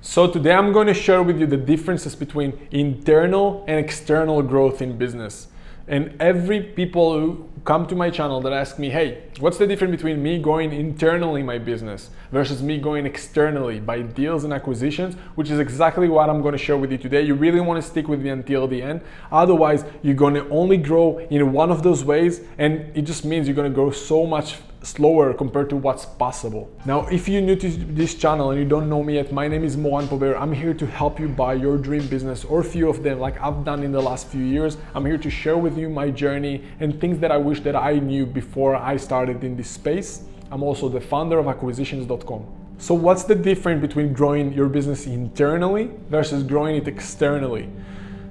So today I'm going to share with you the differences between internal and external growth in business. And every people who come to my channel that ask me, hey, what's the difference between me going internally in my business versus me going externally by deals and acquisitions, which is exactly what I'm going to share with you today. You really want to stick with me until the end. Otherwise, you're going to only grow in one of those ways, and it just means you're going to grow so much slower compared to what's possible. Now, if you're new to this channel and you don't know me yet, my name is Moran Pober. I'm here to help you buy your dream business or a few of them like I've done in the last few years. I'm here to share with you my journey and things that I wish that I knew before I started in this space. I'm also the founder of Acquisitions.com. So what's the difference between growing your business internally versus growing it externally?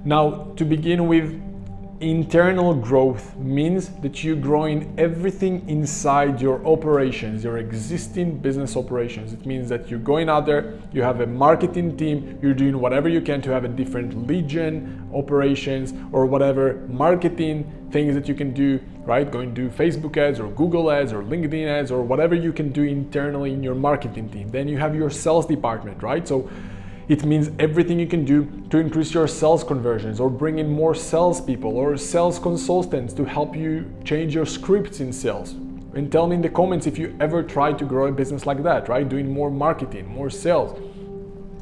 Now, to begin with, internal growth means that you're growing everything inside your operations, your existing business operations. It means that you're going out there, you have a marketing team, you're doing whatever you can to have a different lead gen operations or whatever marketing things that you can do, right? Going to do Facebook ads or Google ads or LinkedIn ads or whatever you can do internally in your marketing team. Then you have your sales department, right? So it means everything you can do to increase your sales conversions or bring in more salespeople or sales consultants to help you change your scripts in sales. And tell me in the comments if you ever tried to grow a business like that, right? Doing more marketing, more sales.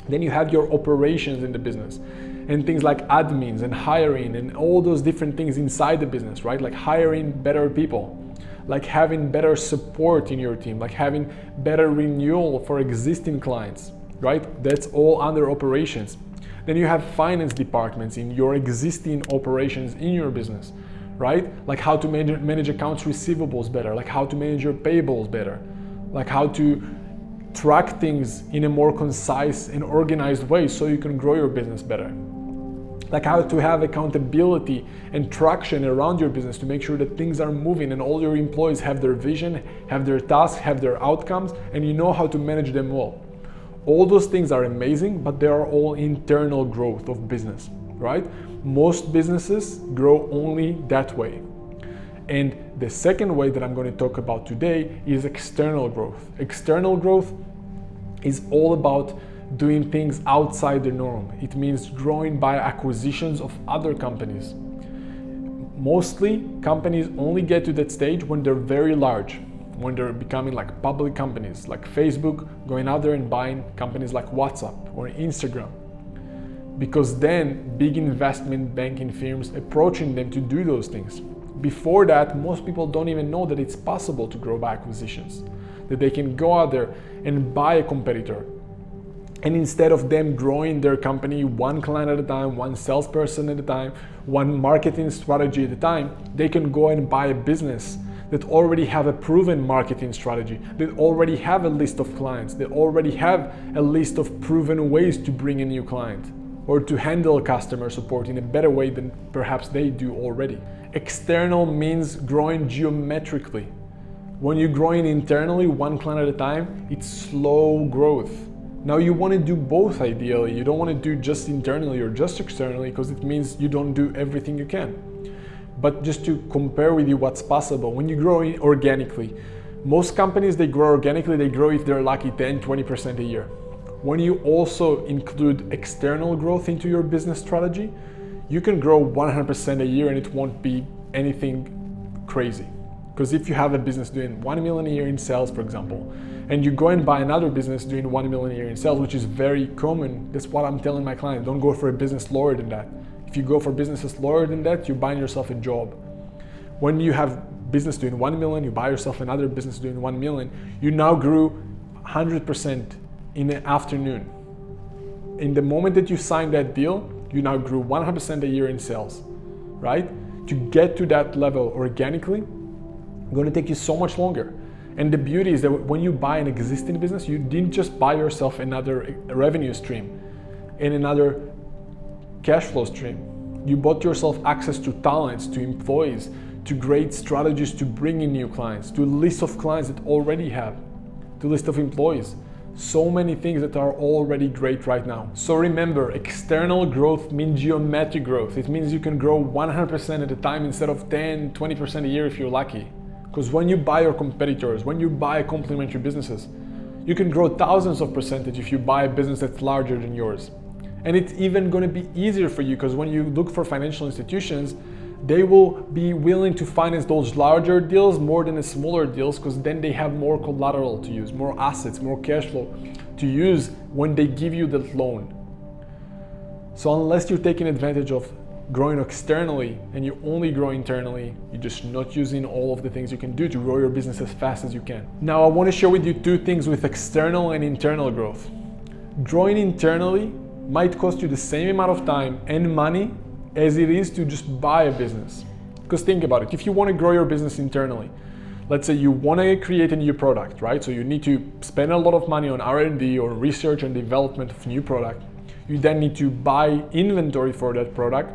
Then you have your operations in the business and things like admins and hiring and all those different things inside the business, right? Like hiring better people, like having better support in your team, like having better renewal for existing clients. Right? That's all under operations. Then you have finance departments in your existing operations in your business, right? Like how to manage accounts receivables better, like how to manage your payables better, like how to track things in a more concise and organized way so you can grow your business better. Like how to have accountability and traction around your business to make sure that things are moving and all your employees have their vision, have their tasks, have their outcomes, and you know how to manage them well. All those things are amazing, but they are all internal growth of business, right? Most businesses grow only that way. And the second way that I'm going to talk about today is external growth. External growth is all about doing things outside the norm. It means growing by acquisitions of other companies. Mostly, companies only get to that stage when they're very large, when they're becoming like public companies, like Facebook, going out there and buying companies like WhatsApp or Instagram. Because then big investment banking firms approaching them to do those things. Before that, most people don't even know that it's possible to grow by acquisitions, that they can go out there and buy a competitor. And instead of them growing their company one client at a time, one salesperson at a time, one marketing strategy at a time, they can go and buy a business that already have a proven marketing strategy, that already have a list of clients, that already have a list of proven ways to bring a new client or to handle customer support in a better way than perhaps they do already. External means growing geometrically. When you're growing internally, one client at a time, it's slow growth. Now you want to do both ideally. You don't want to do just internally or just externally because it means you don't do everything you can. But just to compare with you what's possible, when you grow organically, most companies, they grow organically, they grow if they're lucky 10-20% a year. When you also include external growth into your business strategy, you can grow 100% a year and it won't be anything crazy. Because if you have a business doing 1 million a year in sales, for example, and you go and buy another business doing 1 million a year in sales, which is very common, that's what I'm telling my clients, don't go for a business lower than that. If you go for businesses lower than that, you're buying yourself a job. When you have business doing 1 million, you buy yourself another business doing 1 million, you now grew 100% in an afternoon. In the moment that you signed that deal, you now grew 100% a year in sales, right? To get to that level organically, it's going to take you so much longer. And the beauty is that when you buy an existing business, you didn't just buy yourself another revenue stream and another cash flow stream. You bought yourself access to talents, to employees, to great strategies to bring in new clients, to a list of clients that already have, to a list of employees. So many things that are already great right now. So remember, external growth means geometric growth. It means you can grow 100% at a time instead of 10-20% a year if you're lucky. Because when you buy your competitors, when you buy complementary businesses, You can grow thousands of percentage if you buy a business that's larger than yours. And it's even going to be easier for you because when you look for financial institutions, they will be willing to finance those larger deals more than the smaller deals because then they have more collateral to use, more assets, more cash flow to use when they give you the loan. So unless you're taking advantage of growing externally and you only grow internally, you're just not using all of the things you can do to grow your business as fast as you can. Now I want to share with you two things with external and internal growth. Growing internally might cost you the same amount of time and money as it is to just buy a business. Because think about it, if you want to grow your business internally, let's say you want to create a new product, right? So you need to spend a lot of money on R&D or research and development of new product. You then need to buy inventory for that product,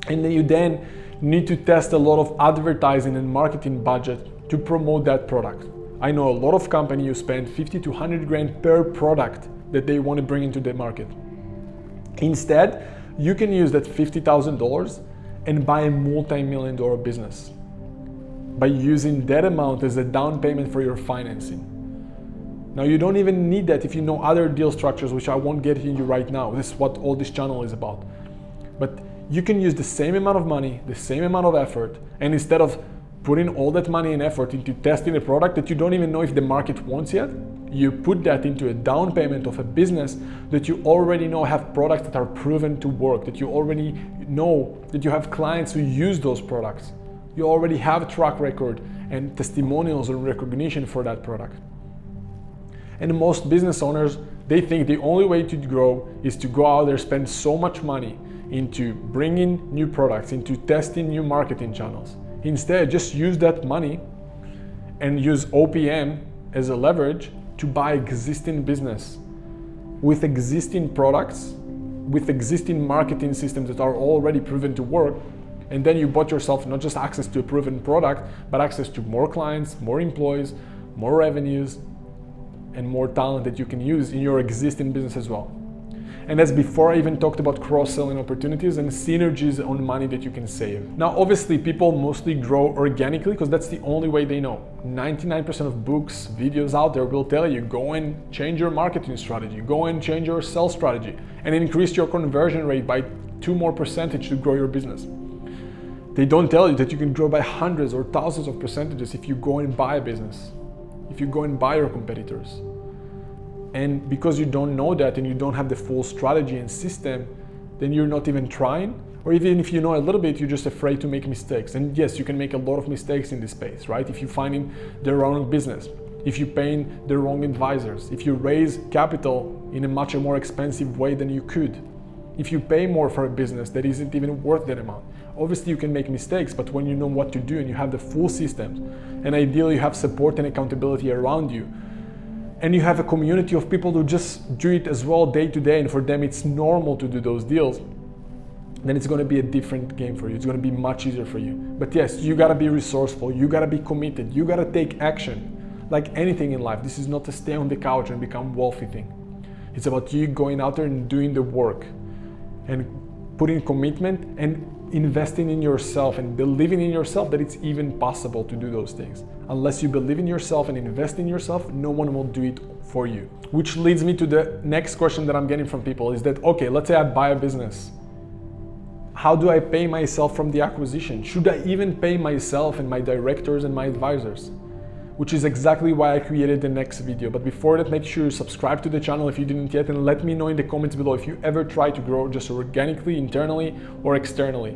and then you then need to test a lot of advertising and marketing budget to promote that product. I know a lot of companies who spend 50 to 100 grand per product that they want to bring into the market. Instead, you can use that $50,000 and buy a multi-million-dollar business by using that amount as a down payment for your financing. Now you don't even need that if you know other deal structures, which I won't get into right now. This is what all this channel is about. But you can use the same amount of money, the same amount of effort, and instead of putting all that money and effort into testing a product that you don't even know if the market wants yet, you put that into a down payment of a business that you already know have products that are proven to work, that you already know that you have clients who use those products. You already have a track record and testimonials and recognition for that product. And most business owners, they think the only way to grow is to go out there, spend so much money into bringing new products, into testing new marketing channels. Instead, just use that money and use OPM as a leverage to buy existing business with existing products, with existing marketing systems that are already proven to work. And then you bought yourself not just access to a proven product, but access to more clients, more employees, more revenues, and more talent that you can use in your existing business as well. And that's before I even talked about cross-selling opportunities and synergies on money that you can save. Now, obviously, people mostly grow organically because that's the only way they know. 99% of books, videos out there will tell you, go and change your marketing strategy, go and change your sales strategy, and increase your conversion rate by 2% more to grow your business. They don't tell you that you can grow by hundreds or thousands of percentages if you go and buy a business, if you go and buy your competitors. And because you don't know that and you don't have the full strategy and system, then you're not even trying. Or even if you know a little bit, you're just afraid to make mistakes. And yes, you can make a lot of mistakes in this space, right? If you're finding the wrong business, if you're paying the wrong advisors, if you raise capital in a much more expensive way than you could, if you pay more for a business that isn't even worth that amount. Obviously you can make mistakes, but when you know what to do and you have the full systems, and ideally you have support and accountability around you, and you have a community of people who just do it as well day to day, and for them it's normal to do those deals, then it's going to be a different game for you. It's going to be much easier for you. But yes, you got to be resourceful, you got to be committed, you got to take action. Like anything in life, this is not to stay on the couch and become wealthy thing. It's about you going out there and doing the work and putting commitment and investing in yourself and believing in yourself that it's even possible to do those things. Unless you believe in yourself and invest in yourself, no one will do it for you. Which leads me to the next question that I'm getting from people is that, okay, let's say I buy a business. How do I pay myself from the acquisition? Should I even pay myself and my directors and my advisors? Which is exactly why I created the next video. But before that, make sure you subscribe to the channel if you didn't yet, and let me know in the comments below if you ever try to grow just organically, internally, or externally.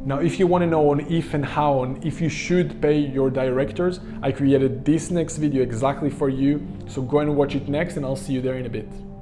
Now, if you want to know on if and how and if you should pay your directors, I created this next video exactly for you. So go and watch it next, and I'll see you there in a bit.